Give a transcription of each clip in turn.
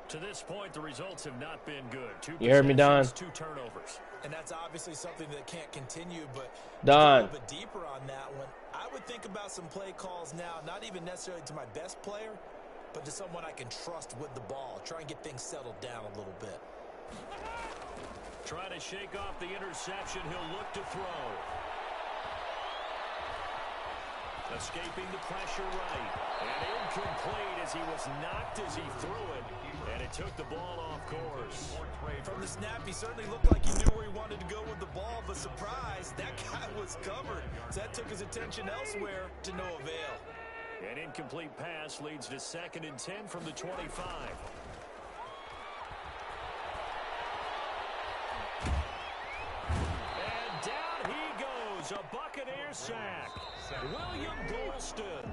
To this point, the results have not been good. You heard me, Don? 2 turnovers. And that's obviously something that can't continue, but Don. a little bit deeper on that one. I would think about some play calls now, not even necessarily to my best player, but to someone I can trust with the ball. Try and get things settled down a little bit. Trying to shake off the interception. He'll look to throw. Escaping the pressure right. And incomplete as he was knocked as he threw it. And it took the ball off course. From the snap, he certainly looked like he knew where he wanted to go with the ball, but surprise, that guy was covered. So that took his attention elsewhere to no avail. An incomplete pass leads to 2nd and 10 from the 25. And down he goes. A Buccaneer sack. William Golston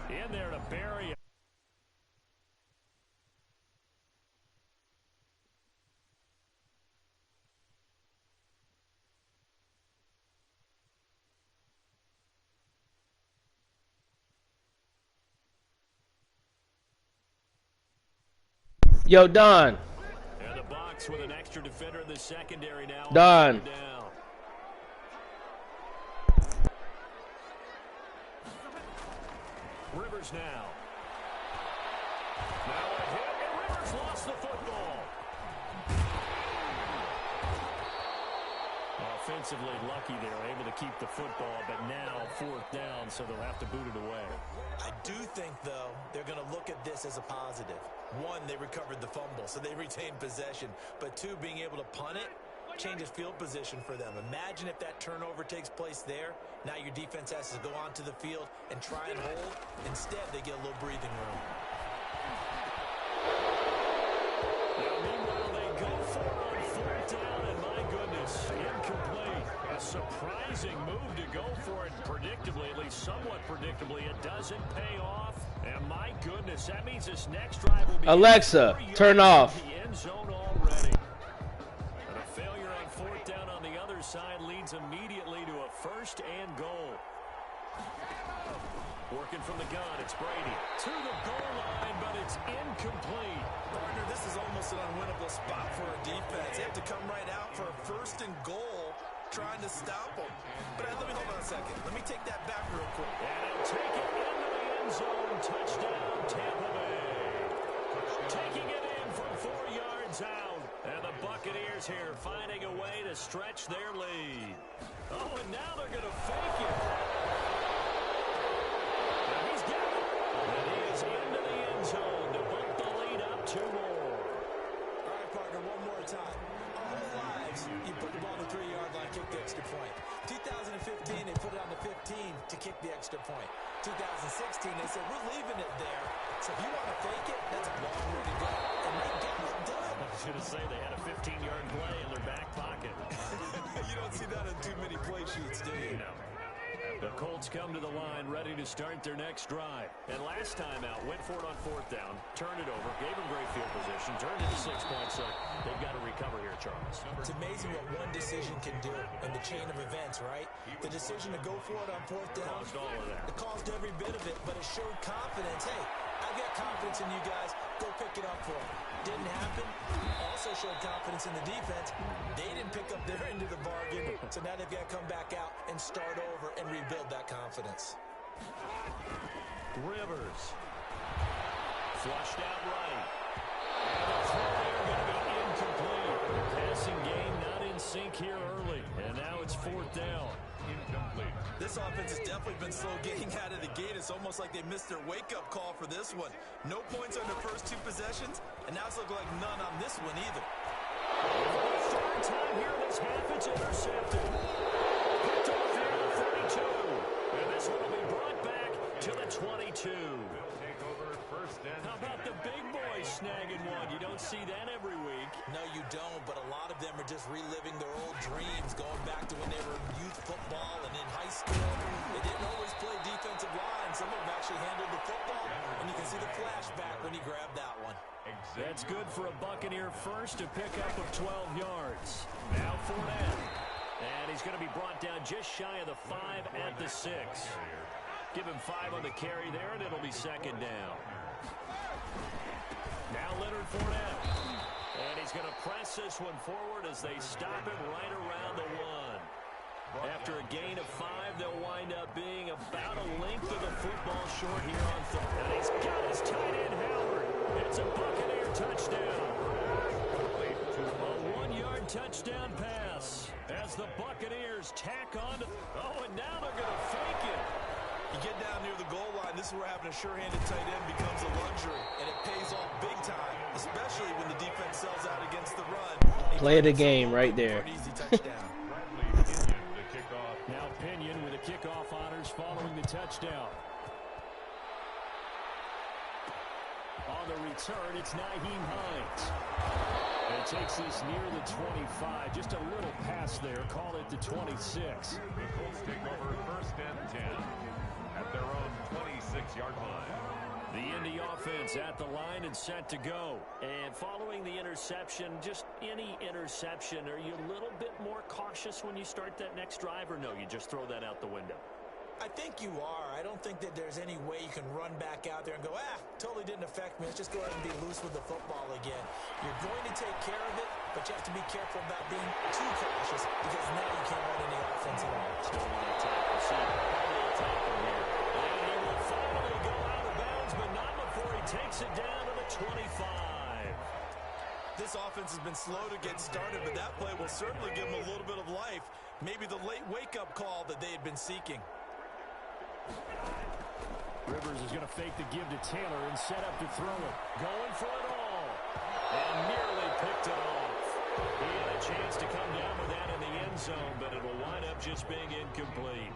in there to bury it. Yo, Don. And the box with an extra defender in the secondary now. Don. Rivers now. Now a hit, and Rivers lost the football. Offensively lucky they're able to keep the football, but now 4th down, so they'll have to boot it away. I do think, though, they're going to look at this as a positive. 1, they recovered the fumble, so they retained possession. But 2, being able to punt it changes field position for them. Imagine if that turnover takes place there. Now your defense has to go onto the field and try and hold. Instead, they get a little breathing room. Now, meanwhile, they go for it on 4th down, and my goodness, incomplete. A surprising move to go for it predictably, at least somewhat predictably. It doesn't pay off. And my goodness, that means this next drive will be Alexa, turn off. The end zone already. And a failure on 4th down on the other side leads immediately to a 1st and goal. Working from the gun, it's Brady to the goal line, but it's incomplete. Partner, this is almost an unwinnable spot for a defense. They have to come right out for a 1st and goal, trying to stop them. But let me hold on a second. Let me take that back real quick. And he'll take it into the end zone. Touchdown, Tampa Bay. Taking it in from 4 yards out. And the Buccaneers here finding a way to stretch their lead. Oh, and now they're going to fake it. And he's got it. And he is into the end zone to bump the lead up 2 more. All right, partner, one more time. Our whole lives, you put the ball on the 3-yard line, kick the extra point. 2015, they put it on the 15 to kick the extra point. 2016, they said, we're leaving it there. So if you want to fake it, that's a long way to go. And they got it done. I was going to say they had a 15-yard play in their back pocket. You don't see that on too many play sheets, do you? No. The Colts come to the line ready to start their next drive. And last time out, went for it on 4th down, turned it over, gave them great field position, turned it to 6 points, so they've got to recover here, Charles. It's amazing what one decision can do in the chain of events, right? The decision to go for it on 4th down. Caused all of that. It caused every bit of it, but it showed confidence. Hey, I've got confidence in you guys. Go pick it up for me. Didn't happen. Also showed confidence in the defense. They didn't pick up their end of the bargain, so now they've got to come back out and start over and rebuild that confidence. Rivers. Flushed out right. And the throw there going to be incomplete. Passing game not in sync here early. And now it's 4th down. Incomplete. This offense has definitely been slow getting out of the gate. It's almost like they missed their wake-up call for this one. No points on the first 2 possessions, and now it's looking like none on this one either. For the 3rd time here this half, it's intercepted. Picked off here at the 32. And this one will be brought back to the 22. How about the big boys snagging one? You don't see that every week. No, you don't, but a lot of them are just reliving their old dreams, going back to when they were in youth football and in high school. They didn't always play defensive line. Some of them actually handled the football, and you can see the flashback when he grabbed that one. That's good for a Buccaneer first to pick up of 12 yards. Now Fournette. And he's going to be brought down just shy of the 5 at the 6. Give him 5 on the carry there, and it'll be 2nd down. Now Leonard Fournette. press this one forward as they stop it right around the 1. After a gain of 5, they'll wind up being about a length of the football short here on third. And he's got his tight end, Howard. It's a Buccaneer touchdown. A 1-yard touchdown pass as the Buccaneers tack on. Oh, and now they're going to fake it. You get down near the goal line, this is where having a sure-handed tight end becomes a luxury, and it pays off big time, especially when the defense sells out against the run. Play of the game right there. Easy touchdown. Now Pinion with the kickoff honors following the touchdown. On the return, it's Nyheim Hines. It takes this near the 25. Just a little pass there. Call it the 26. The Colts take over 1st and 10 at their own 26-yard line. The Indy offense at the line and set to go. And following the interception, just any interception, are you a little bit more cautious when you start that next drive, or no, you just throw that out the window? I think you are. I don't think that there's any way you can run back out there and go, totally didn't affect me. Let's just go ahead and be loose with the football again. You're going to take care of it, but you have to be careful about being too cautious because now you can't run any offense at all. Still on the attack receiver. Probably a tackle here. And he will finally go out of bounds, but not before he takes it down to the 25. This offense has been slow to get started, but that play will certainly give them a little bit of life. Maybe the late wake-up call that they had been seeking. Rivers is going to fake the give to Taylor and set up to throw it. Going for it all. And nearly picked it off. He had a chance to come down with that in the end zone, but it will wind up just being incomplete.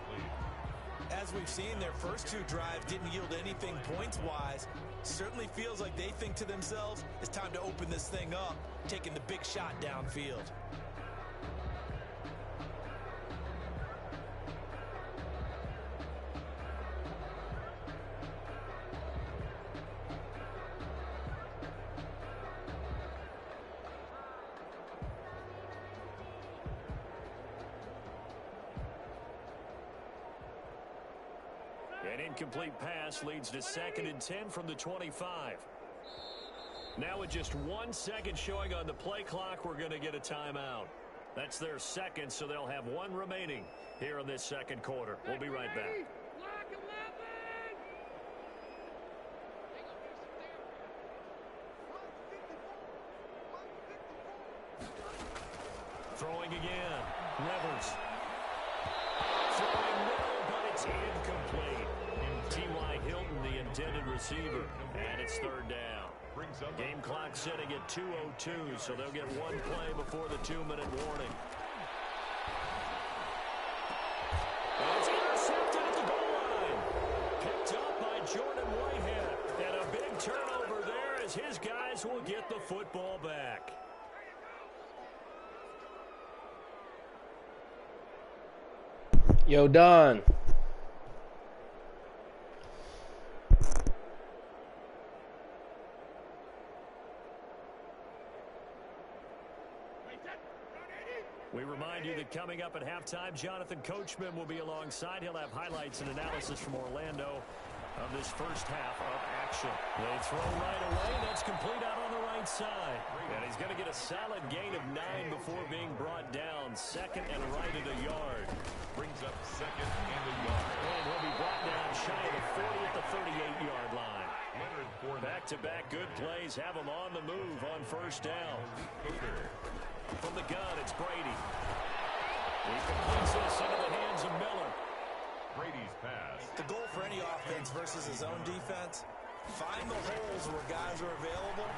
As we've seen, their first 2 drives didn't yield anything points-wise. Certainly feels like they think to themselves, it's time to open this thing up, taking the big shot downfield. An incomplete pass leads to 2nd and 10 from the 25. Now with just 1 second showing on the play clock, we're going to get a timeout. That's their second, so they'll have 1 remaining here in this 2nd quarter. We'll be right back. Throwing again. Rivers. Throwing middle, but it's incomplete. T.Y. Hilton, the intended receiver. And it's 3rd down. Game clock sitting at 2:02, so they'll get 1 play before the 2-minute warning. And it's intercepted at the goal line. Picked up by Jordan Whitehead. And a big turnover there as his guys will get the football back. Yo, Don. We remind you that coming up at halftime, Jonathan Coachman will be alongside. He'll have highlights and analysis from Orlando of this first half of action. They throw right away. That's complete out on the right side. And he's going to get a solid gain of 9 before being brought down. 2nd and right at a yard. Brings up 2nd and a yard. And he'll be brought down shy of the 40 at the 38-yard line. Back-to-back good plays have him on the move on 1st down. From the gun, it's Brady. He completes this into the hands of Miller. Brady's pass. The goal for any offense versus his own defense, find the holes where guys are available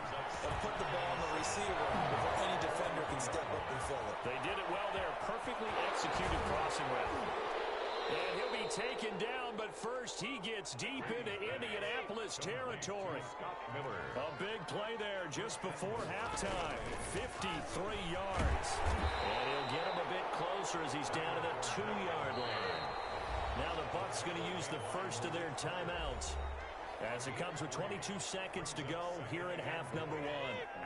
and put the ball on the receiver before any defender can step up and fill it. They did it well there. Perfectly executed crossing route. And he'll be taken down, but first he gets deep into Indianapolis territory. A big play there just before halftime. 53 yards. And he'll get him a bit closer as he's down to the 2-yard line. Now the Bucs going to use the first of their timeouts as it comes with 22 seconds to go here in half number 1.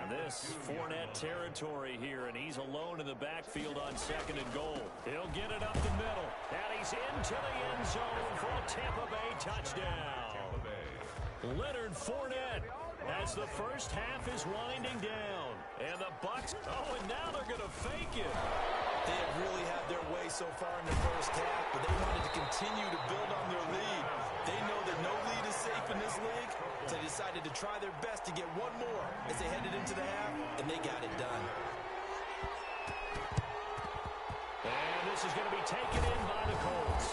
And this Fournette territory here, and he's alone in the backfield on 2nd and goal. He'll get it up the middle, and he's into the end zone for a Tampa Bay touchdown. Leonard Fournette as the first half is winding down, and the Bucs Oh, and now they're going to fake it. They have really had their way so far in the first half, but they wanted to continue to build on their lead. They know that no lead is safe in this league, so they decided to try their best to get one more as they headed into the half, and they got it done. And this is going to be taken in by the Colts.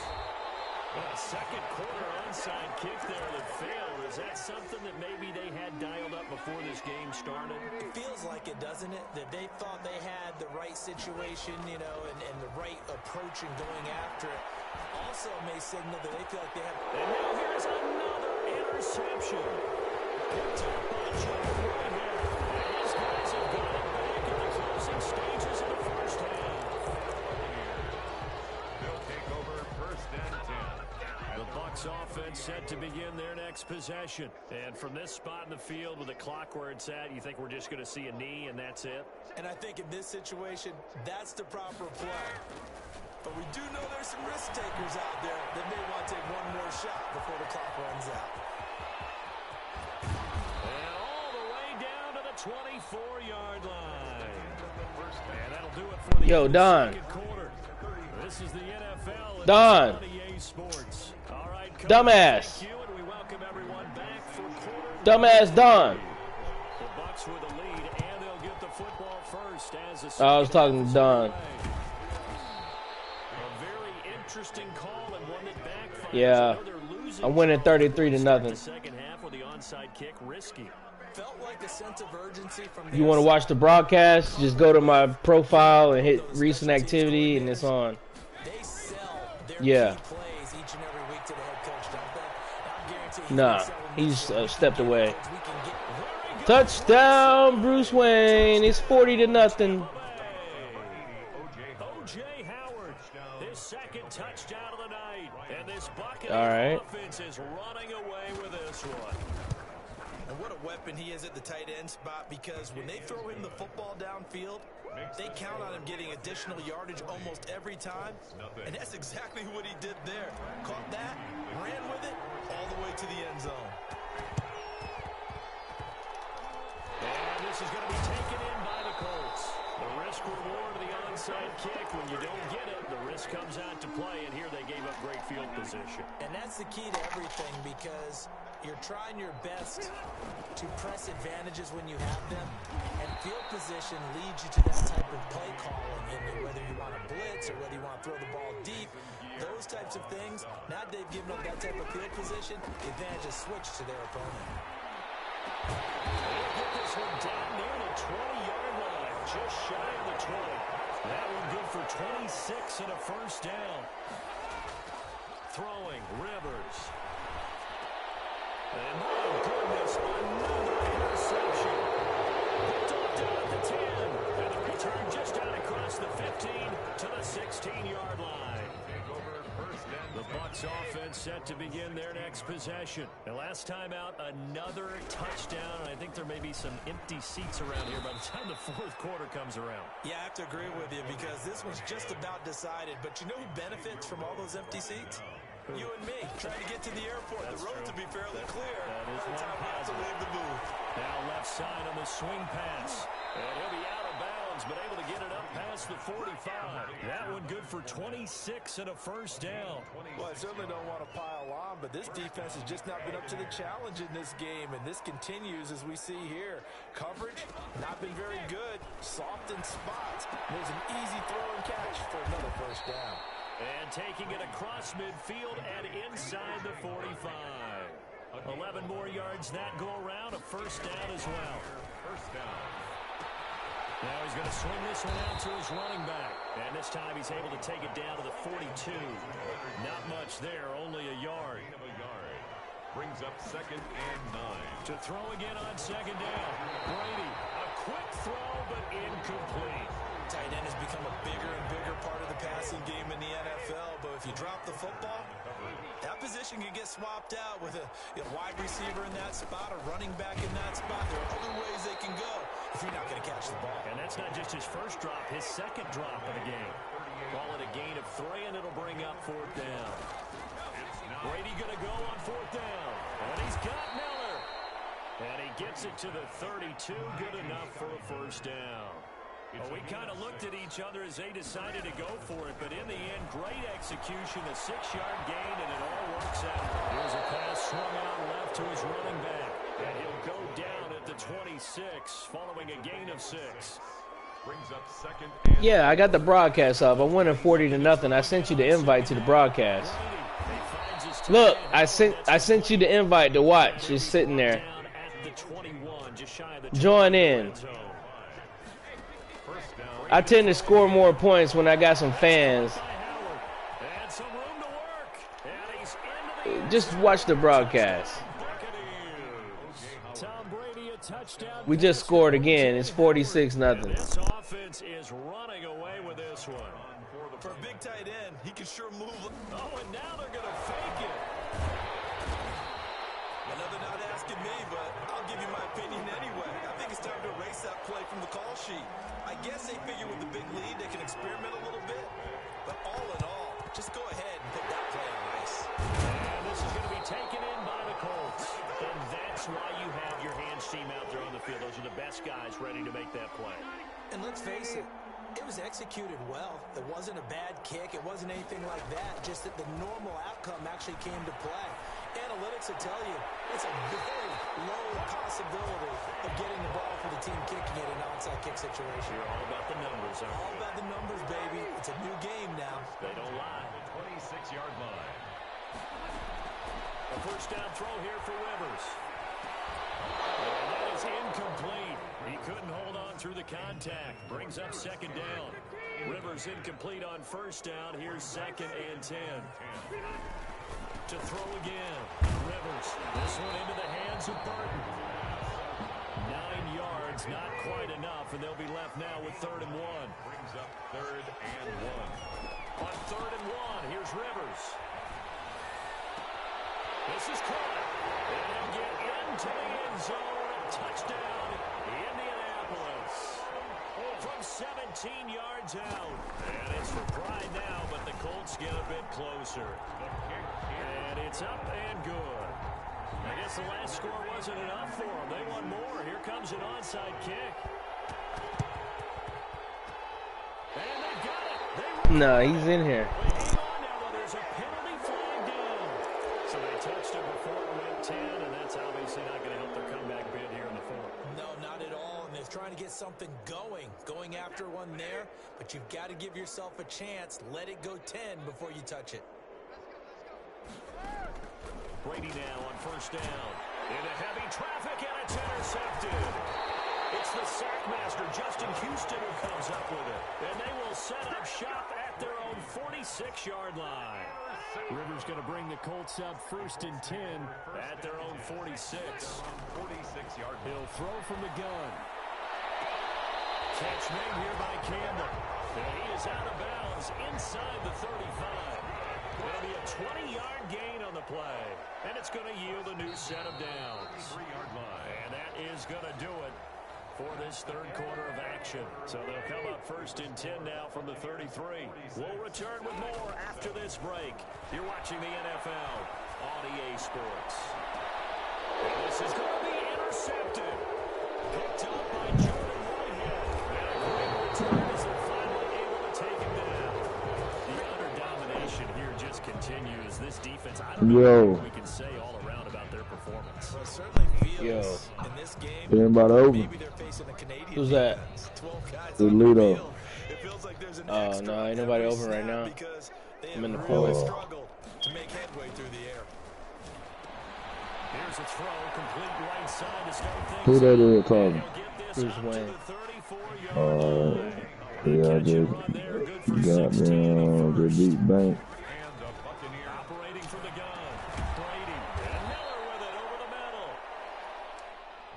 A second quarter onside kick there that failed. Is that something that maybe they had dialed up before this game started? It feels like it, doesn't it? That they thought they had the right situation, you know, and the right approach in going after it. Also may signal that they feel like they have... And now here's another interception. Picked up by Joe Whitehead. And his guys have got it back in the closing stages of the first half. They'll take over first and 10. The Bucs offense set to begin their next possession. And from this spot in the field with the clock where it's at, you think we're just going to see a knee and that's it? And I think in this situation, that's the proper play. But we do know there's some risk takers out there that may want to take one more shot before the clock runs out. And all the way down to the 24-yard line. And that'll do it for the second quarter. This is the NFL. Don. Sports. All right, Coach, Dumbass. thank you, and we welcome everyone back for quarter Dumbass Don. The Bucs with the lead, and they'll get the football first as the I was talking to Don. A very interesting call and one that backfires. Yeah. I know they're losing I'm winning 33-0. the second half with the onside kick risky. Felt like a sense of urgency from You want to watch the broadcast? Just go to my profile and hit recent activity, and it's on. They sell their Yeah. key plays each and every week to the head coach, don't they? I guarantee Nah, sell them he's this week. stepped away. We can get Touchdown, Bruce Wayne. It's 40-0. O.J. Howard, his second touchdown of the night. And this Buccaneers All right. offense is running away with this one. And what a weapon he is at the tight end spot, because when they throw him the football downfield, they count on him getting additional yardage almost every time. And that's exactly what he did there. Caught that, ran with it, all the way to the end zone. And this is going to be taken in by the Colts. The risk reward of the onside kick. When you don't get it, the risk comes out to play, and here they gave up great field position. And that's the key to everything, because you're trying your best to press advantages when you have them, and field position leads you to that type of play calling, and whether you want to blitz or whether you want to throw the ball deep, those types of things. Now they've given up that type of field position, the advantage is switched to their opponent. They'll get this one down near the 20-yard line, just shy of the 20. That one good for 26 and a first down. Throwing, Rivers. And my goodness, another interception. Picked off down at the 10. And the return just out across the 15 to the 16-yard line. The Bucs offense set to begin their next possession. And last time out, another touchdown. I think there may be some empty seats around here by the time the fourth quarter comes around. Yeah, I have to agree with you, because this one's just about decided. But you know who benefits from all those empty seats? You and me, trying to get to the airport. That's the road true. to be fairly clear That is by the one time we have to positive. leave the booth. Now left side on the swing pass. And he'll be out of bounds, but able to get it up past the 45. That one good for 26 and a first down. Well, I certainly don't want to pile on, but this defense has just not been up to the challenge in this game, and this continues as we see here. Coverage, not been very good. Soft in spots. There's an easy throw and catch for another first down. And taking it across midfield and inside the 45. 11 more yards that go around, a first down as well. First down. Now he's going to swing this one out to his running back. And this time he's able to take it down to the 42. Not much there, only a yard. Brings up second and 9. To throw again on second down. Brady, a quick throw, but incomplete. Tight end has become a bigger and bigger part of the passing game in the NFL, but if you drop the football, that position can get swapped out with a wide receiver in that spot, a running back in that spot. There are other ways they can go if you're not going to catch the ball. And that's not just his first drop, his second drop of the game. Call it a gain of 3, and it'll bring up fourth down. Brady going to go on fourth down, and he's got Miller. And he gets it to the 32, good enough for a first down. Well, we kind of looked at each other as they decided to go for it, but in the end, great execution, a 6-yard gain, and it all works out. Here's a pass swung out left to his running back, and he'll go down at the 26 following a gain of 6. Brings up second. Yeah, I got the broadcast up. I'm winning 40-0. I sent you the invite to the broadcast. Look, I sent you the invite to watch. It's sitting there. Join in. I tend to score more points when I got some fans. Just watch the broadcast. We just scored again. It's 46-0. This offense is running away with this one. For a big tight end, he can sure move. Oh, and now they're going to fake it. I know they're not asking me, but I'll give you my opinion anyway. I think it's time to erase that play from the call sheet. I guess they figure with the big lead they can experiment a little bit. But all in all, just go ahead and put that play on ice. And this is going to be taken in by the Colts. And that's why you have your hands team out there on the field. Those are the best guys ready to make that play. And let's face it, it was executed well. It wasn't a bad kick. It wasn't anything like that. Just that the normal outcome actually came to play. Analytics will tell you it's a very low possibility of getting the ball for the team kicking it in an onside kick situation. You're all about the numbers, aren't you? All about the numbers, baby. It's a new game now. They don't lie. 26-yard line. A first down throw here for Rivers. And that is incomplete. He couldn't hold on through the contact. Brings up second down. Rivers incomplete on first down. Here's 2nd and 10. To throw again. Rivers. This one into the hands of Burton. 9 yards, not quite enough, and they'll be left now with 3rd and 1. Brings up 3rd and 1. On 3rd and 1, here's Rivers. This is caught. And they'll get into the end zone. Touchdown, Indianapolis. From 17 yards out. And it's for pride now, but the Colts get a bit closer. And it's up and good. I guess the last score wasn't enough for them. They want more. Here comes an onside kick. And they got it. No, he's in here. Hang on now, though. There's a penalty flag down. So they touched it before it went 10, and that's obviously not going to help their comeback bid here in the 4th. No, not at all. And they're trying to get something going after one there. But you've got to give yourself a chance. Let it go 10 before you touch it. Brady now on first down. Into heavy traffic, and it's intercepted. It's the sackmaster, Justin Houston, who comes up with it. And they will set up shop at their own 46-yard line. Rivers going to bring the Colts up 1st and 10 at their own 46. 46-yard. He'll throw from the gun. Catch made here by Campbell. And he is out of bounds inside the 35. It'll be a 20-yard gain on the play. And it's going to yield a new set of downs. 3-yard line. And that is going to do it for this 3rd quarter of action. So they'll come up 1st and 10 now from the 33. We'll return with more after this break. You're watching the NFL on EA Sports. And this is going to be intercepted. Picked up by Jordan Whitehead. And a great return as they're finally able to take him down. The utter domination here just continues. This defense, I don't know what we can say all around about their performance. Well, it certainly feels in this game. Everybody over. Maybe they're facing a Canadian. Who's that? 12 guys The on the Lido. field. It feels like there's an Oh, extra no, ain't on nobody every over right snap now. because they I'm in the have pool. really struggled to make headway through the air. Here's a throw, complete right side to start things. Who that is talking? He'll get this Bruce out to Wayne. the 34-yard line. Yeah, Catch and run there, good for 16 goddamn, the first. deep bank. And the Buccaneers. Operating from the gun. Brady. And Miller with it over the middle.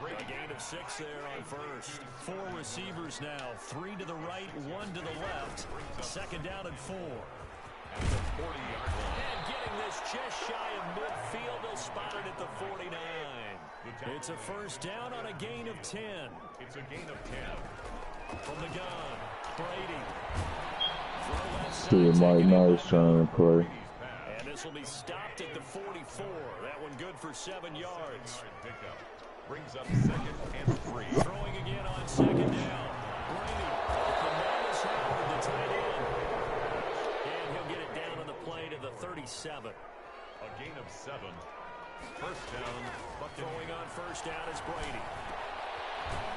A gain of 6 there on first. 4 receivers now. 3 to the right, 1 to the left. 2nd down and 4. At the 40-yard line. And getting this just shy of midfield. They'll spot it at the 49. It's a first down on a gain of 10. It's a gain of 10. From the gun, Brady. See Mike Nice trying to play. And this will be stopped at the 44. That one good for 7 yards. Brings up 2nd and 3. Throwing again on 2nd down. Brady. 7. A gain of 7. First down, Buccaneers. Throwing on first down is Brady.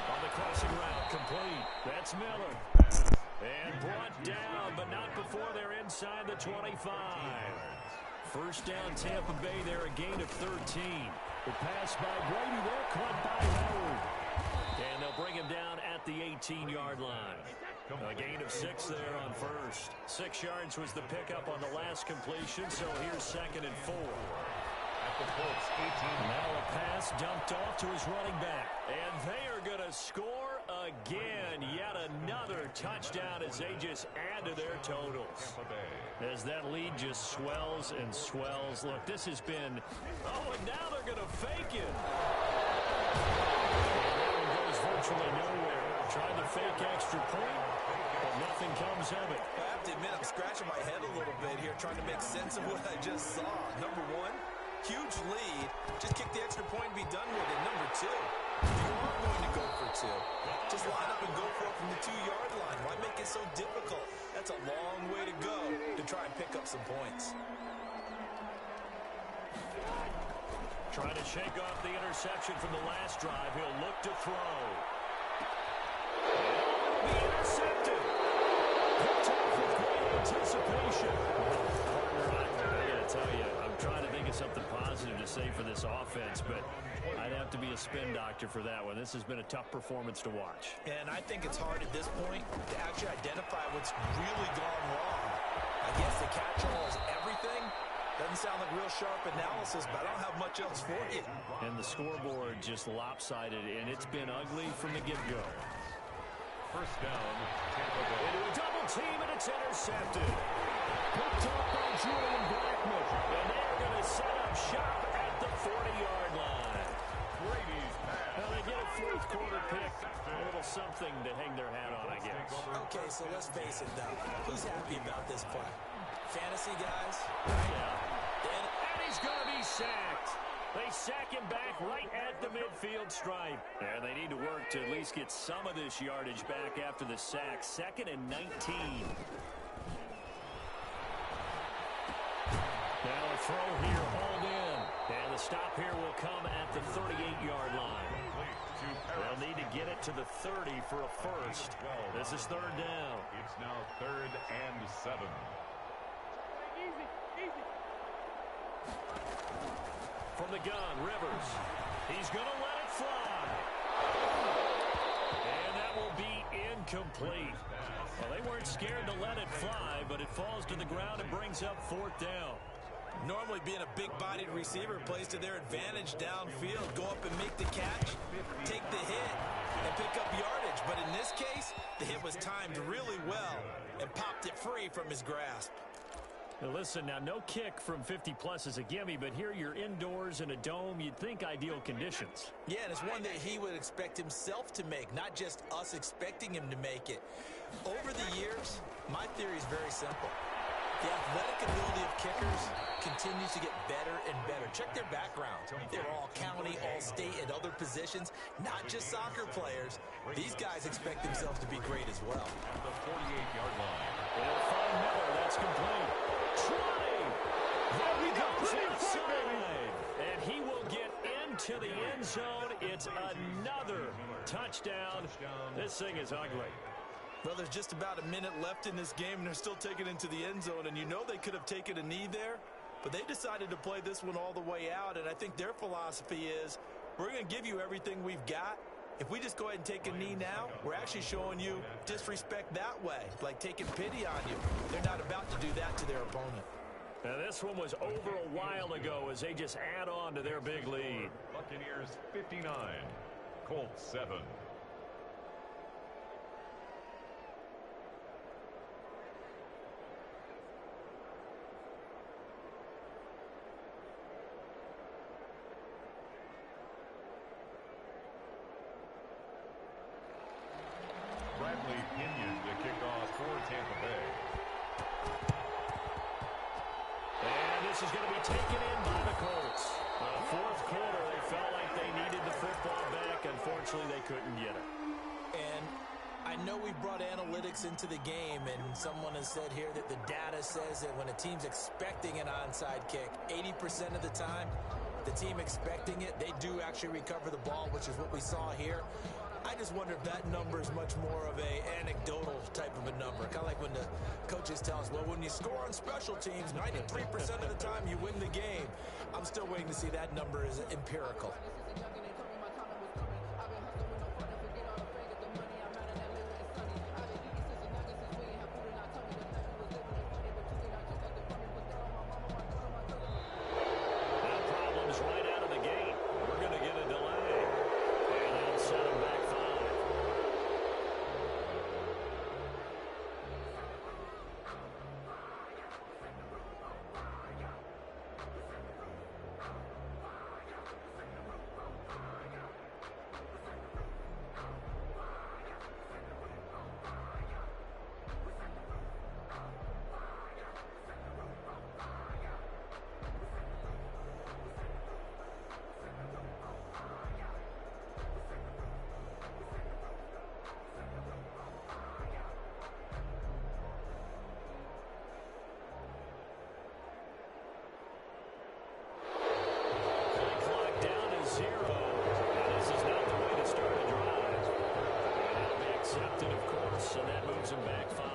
On the crossing route, complete. That's Miller. And brought down, but not before they're inside the 25. First down, Tampa Bay there, a gain of 13. The pass by Brady there, caught by Howard. And they'll bring him down at the 18-yard line. A gain of 6 there on first. 6 yards was the pickup on the last completion, so here's 2nd and 4. At the Colts, 18. Now a pass dumped off to his running back. And they are going to score again. Yet another touchdown as they just add to their totals. As that lead just swells and swells. Look, this has been... Oh, and now they're going to fake it. And that one goes virtually nowhere. Tried to fake extra point, but nothing comes of it. I have to admit, I'm scratching my head a little bit here, trying to make sense of what I just saw. Number one, huge lead. Just kick the extra point and be done with it. Number two, if you are going to go for 2, just line up and go for it from the 2-yard line. Why make it so difficult? That's a long way to go to try and pick up some points. Trying to shake off the interception from the last drive. He'll look to throw. Be intercepted. Picked off with great anticipation. I gotta tell you, I'm trying to think of something positive to say for this offense, but I'd have to be a spin doctor for that one. This has been a tough performance to watch. And I think it's hard at this point to actually identify what's really gone wrong. I guess the catch-all is everything. Doesn't sound like real sharp analysis, but I don't have much else for you. And the scoreboard just lopsided, and it's been ugly from the get-go. First down, Tampa Bay. Into a double team, and it's intercepted. Picked up by Julian Blackman. And they're going to set up shop at the 40-yard line. Brady's pass. Now they get a fourth-quarter pick. A little something to hang their hat on, I guess. Okay, so let's face it, though. Who's happy about this play? Fantasy guys? Yeah. And he's going to be sacked. They sack him back right at the midfield stripe. And they need to work to at least get some of this yardage back after the sack. 2nd and 19. Now a throw here, hauled in. And the stop here will come at the 38-yard line. They'll need to get it to the 30 for a first. This is 3rd down. It's now 3rd and 7. From the gun, Rivers. He's going to let it fly. And that will be incomplete. Well, they weren't scared to let it fly, but it falls to the ground and brings up 4th down. Normally being a big-bodied receiver plays to their advantage downfield. Go up and make the catch, take the hit, and pick up yardage. But in this case, the hit was timed really well and popped it free from his grasp. Now listen, now no kick from 50-plus is a gimme, but here you're indoors in a dome. You'd think ideal conditions. Yeah, and it's one that he would expect himself to make, not just us expecting him to make it. Over the years, my theory is very simple. The athletic ability of kickers continues to get better and better. Check their backgrounds. They're all county, all state, and other positions, not just soccer players. These guys expect themselves to be great as well. At the 48-yard line. They'll find Miller. That's complete. 20. There he goes outside. And he will get into the end zone. It's another touchdown. This thing is ugly. Well, there's just about a minute left in this game, and they're still taking it into the end zone. And you know they could have taken a knee there, but they decided to play this one all the way out. And I think their philosophy is, we're going to give you everything we've got. If we just go ahead and take a knee now, we're actually showing you disrespect that way, like taking pity on you. They're not about to do that to their opponent. Now, this one was over a while ago as they just add on to their big lead. Buccaneers 59, Colts 7. Bradley Pinion to kick off for Tampa Bay. And this is going to be taken in by the Colts. Fourth quarter, they felt like they needed the football back. Unfortunately, they couldn't get it. And I know we brought analytics into the game, and someone has said here that the data says that when a team's expecting an onside kick, 80% of the time, the team expecting it, they do actually recover the ball, which is what we saw here. I just wonder if that number is much more of a anecdotal type of a number. Kind of like when the coaches tell us, well, when you score on special teams, 93% of the time you win the game. I'm still waiting to see that number is empirical. So that moves him back 5.